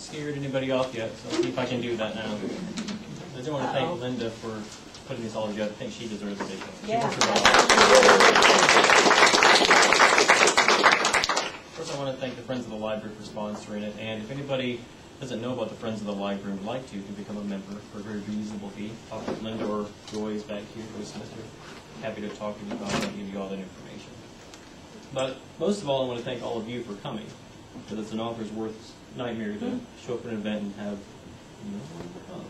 scared anybody off yet, so let's see if I can do that now. I do want to thank Linda for putting this all together. I think she deserves a big one. She worked her First, I want to thank the Friends of the Library for sponsoring it, and if anybody doesn't know about the Friends of the Library and would like to, you can become a member for a very reasonable fee. Talk with Linda or Joyce back here, Joyce Smith. Happy to talk to you about it and give you all that information. But most of all, I want to thank all of you for coming, because it's an author's worst nightmare to show up at an event and have no one come.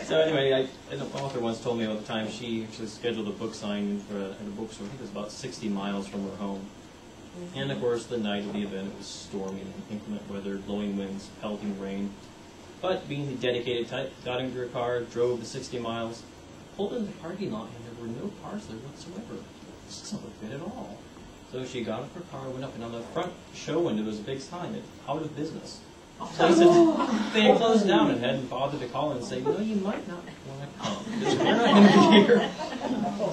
So anyway, an author once told me about the time she actually scheduled a book signing for at a bookstore. I think it was about 60 miles from her home. And of course, the night of the event, it was stormy and inclement weather, blowing winds, pelting rain. But being the dedicated type, got into her car, drove the 60 miles, pulled into the parking lot, and there were no cars there whatsoever. This doesn't look good at all. So she got up her car, went up, and on the front show window was a big sign that out of business. So I said, they had closed down and hadn't bothered to call and say, you know, you might not want to come, because we're not going to be here.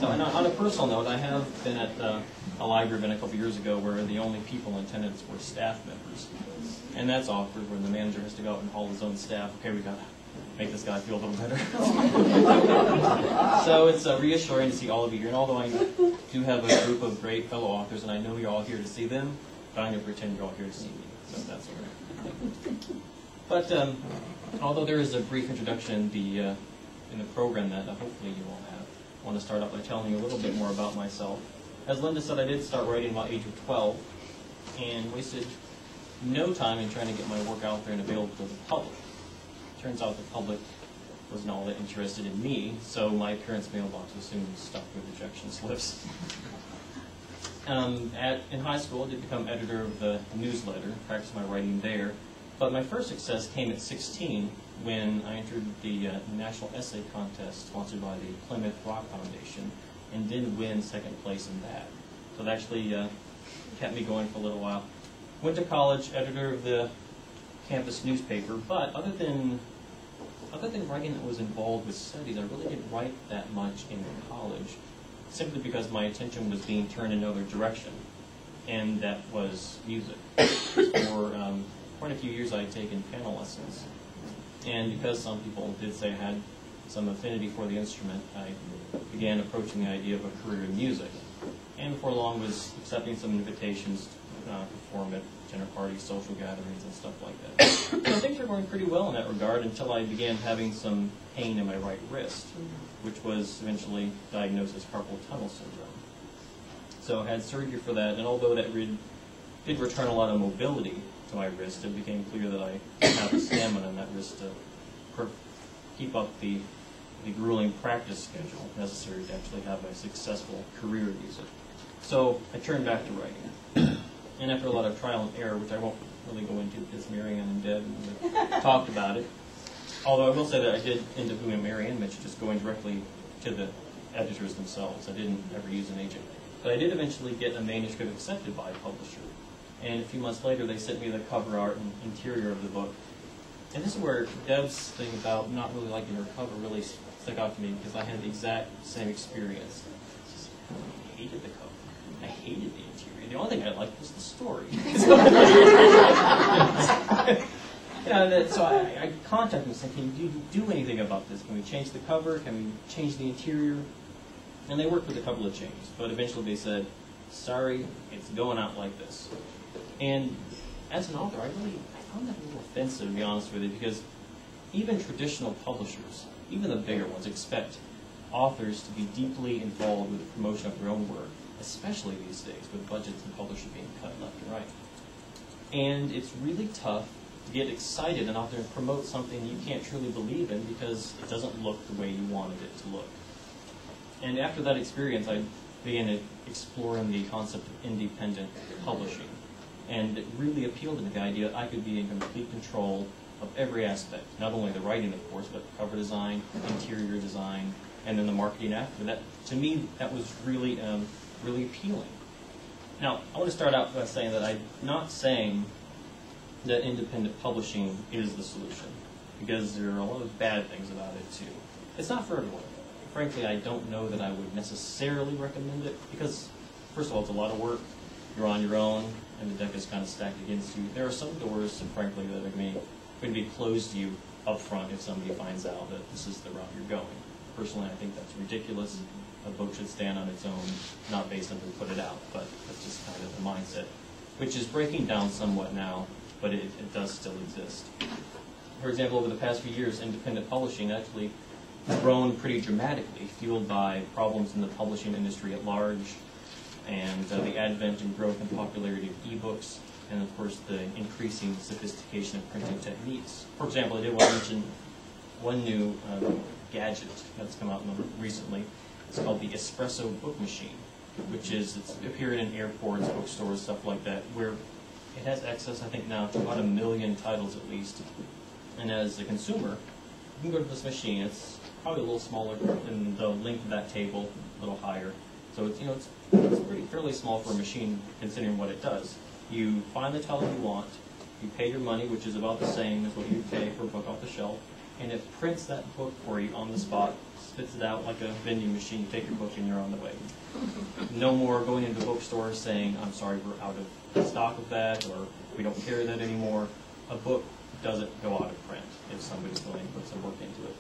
So on a personal note, I have been at a library event a couple years ago where the only people in attendance were staff members. And that's awkward when the manager has to go out and haul his own staff. Okay, we got to make this guy feel a little better. So it's reassuring to see all of you here. And although I do have a group of great fellow authors, and I know you're all here to see them, but I'm going to pretend you're all here to see me. So that's all right. But although there is a brief introduction in the program that hopefully you all have, I want to start out by telling you a little bit more about myself. As Linda said, I did start writing about age of 12 and wasted no time in trying to get my work out there and available to the public. Turns out the public wasn't all that interested in me, so my parents' mailbox was soon stuffed with rejection slips. In high school, I did become editor of the newsletter, practiced my writing there. But my first success came at 16 when I entered the National Essay Contest sponsored by the Plymouth Rock Foundation and did win second place in that. So it actually kept me going for a little while. Went to college, editor of the campus newspaper, but other than writing that was involved with studies, I really didn't write that much in college, simply because my attention was being turned in another direction, and that was music. For quite a few years I had taken piano lessons, and because some people did say I had some affinity for the instrument, I began approaching the idea of a career in music, and before long was accepting some invitations to perform at dinner parties, social gatherings, and stuff like that. So things were going pretty well in that regard until I began having some pain in my right wrist, which was eventually diagnosed as carpal tunnel syndrome. So I had surgery for that, and although that did return a lot of mobility to my wrist, it became clear that I didn't have the stamina in that wrist to keep up the grueling practice schedule necessary to actually have a successful career in music. So I turned back to writing. And after a lot of trial and error, which I won't really go into because Marianne and Deb talked about it, although I will say that I did end up doing Marianne mentioned, just going directly to the editors themselves. I didn't ever use an agent. But I did eventually get a manuscript accepted by a publisher. And a few months later, they sent me the cover art and interior of the book. And this is where Deb's thing about not really liking her cover really stuck out to me, because I had the exact same experience. I hated the cover. I hated the interior. The only thing I liked was the story. So I contacted them and said, can you do anything about this? Can we change the cover? Can we change the interior? And they worked with a couple of changes, but eventually they said, sorry, it's going out like this. And as an author, I found that a little offensive, to be honest with you, because even traditional publishers, even the bigger ones, expect authors to be deeply involved with the promotion of their own work, especially these days with budgets and publishers being cut left and right. And it's really tough to get excited and out there and promote something you can't truly believe in because it doesn't look the way you wanted it to look. And after that experience, I began exploring the concept of independent publishing. And it really appealed to me, the idea that I could be in complete control of every aspect, not only the writing, of course, but cover design, interior design, and then the marketing after that. To me, that was really, really appealing. Now, I want to start out by saying that I'm not saying that independent publishing is the solution, because there are a lot of bad things about it, too. It's not for everyone. Frankly, I don't know that I would necessarily recommend it, because, first of all, it's a lot of work. You're on your own, and the deck is kind of stacked against you. There are some doors, frankly, that are going to be closed to you up front if somebody finds out that this is the route you're going. Personally, I think that's ridiculous. A book should stand on its own, not based on who put it out, but that's just kind of the mindset, which is breaking down somewhat now, but it does still exist. For example, over the past few years, independent publishing actually grown pretty dramatically, fueled by problems in the publishing industry at large, and the advent and growth and popularity of ebooks, and of course the increasing sophistication of printing techniques. For example, I did want to mention one new gadget that's come out recently. It's called the espresso book machine, which is, it's appeared in airports, bookstores, stuff like that, where it has access, I think now, to about 1 million titles at least. And as a consumer, you can go to this machine. It's probably a little smaller than the length of that table, a little higher. So it's, it's pretty fairly small for a machine considering what it does. You find the title you want, you pay your money, which is about the same as what you pay for a book off the shelf, and it prints that book for you on the spot, spits it out like a vending machine. You take your book and you're on the way. No more going into bookstores saying, I'm sorry, we're out of stock of that, or we don't carry that anymore. A book doesn't go out of print if somebody's willing to put some work into it.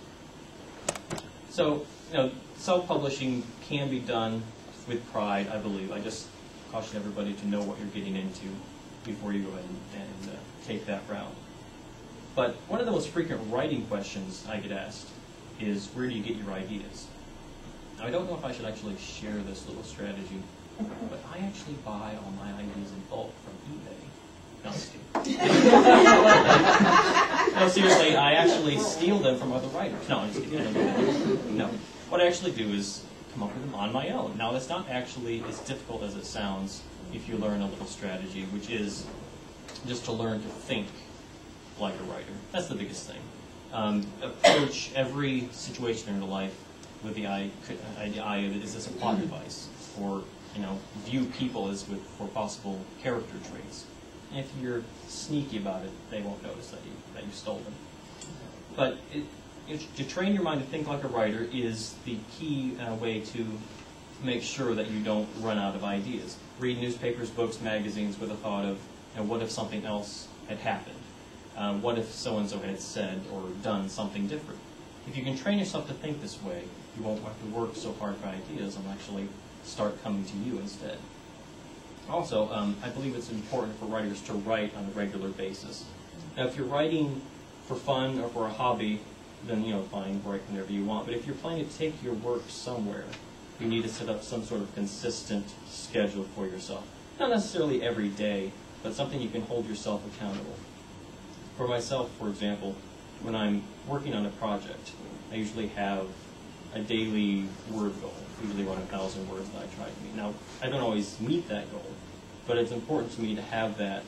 So, self-publishing can be done with pride, I believe. I just caution everybody to know what you're getting into before you go ahead and take that route. But one of the most frequent writing questions I get asked is, where do you get your ideas? Now, I don't know if I should actually share this little strategy, but I actually buy all my ideas in bulk from eBay. No, I'm just kidding. No, seriously, I actually steal them from other writers. No, I'm just kidding. I don't do that. No. What I actually do is come up with them on my own. Now, that's not actually as difficult as it sounds if you learn a little strategy, which is just to learn to think like a writer. That's the biggest thing. Approach every situation in your life with the idea of, is this a plot device? Or, view people as for possible character traits. And if you're sneaky about it, they won't notice that you stole them. But to train your mind to think like a writer is the key way to make sure that you don't run out of ideas. Read newspapers, books, magazines with a thought of, what if something else had happened? What if so-and-so had said or done something different? If you can train yourself to think this way, you won't have to work so hard for ideas and actually start coming to you instead. Also, I believe it's important for writers to write on a regular basis. Now, if you're writing for fun or for a hobby, then, fine, write whenever you want. But if you're planning to take your work somewhere, you need to set up some sort of consistent schedule for yourself. Not necessarily every day, but something you can hold yourself accountable. For myself, for example, when I'm working on a project, I usually have a daily word goal, usually around 1,000 words that I try to meet. Now, I don't always meet that goal, but it's important to me to have that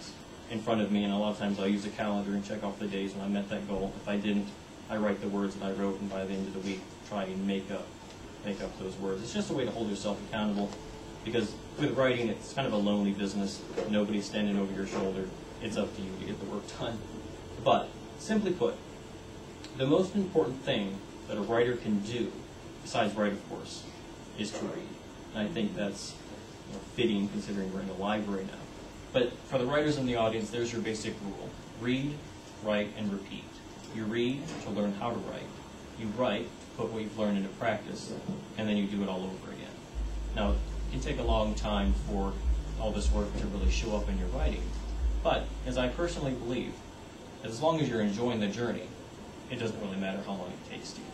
in front of me, and a lot of times I'll use a calendar and check off the days when I met that goal. If I didn't, I write the words that I wrote, and by the end of the week, try and make up those words. It's just a way to hold yourself accountable, because with writing, it's kind of a lonely business. Nobody's standing over your shoulder. It's up to you to get the work done. But, simply put, the most important thing that a writer can do, besides write, of course, is to read. And I think that's fitting considering we're in a library now. But for the writers in the audience, there's your basic rule. Read, write, and repeat. You read to learn how to write. You write to put what you've learned into practice, and then you do it all over again. Now, it can take a long time for all this work to really show up in your writing. But, as I personally believe, as long as you're enjoying the journey, it doesn't really matter how long it takes to you.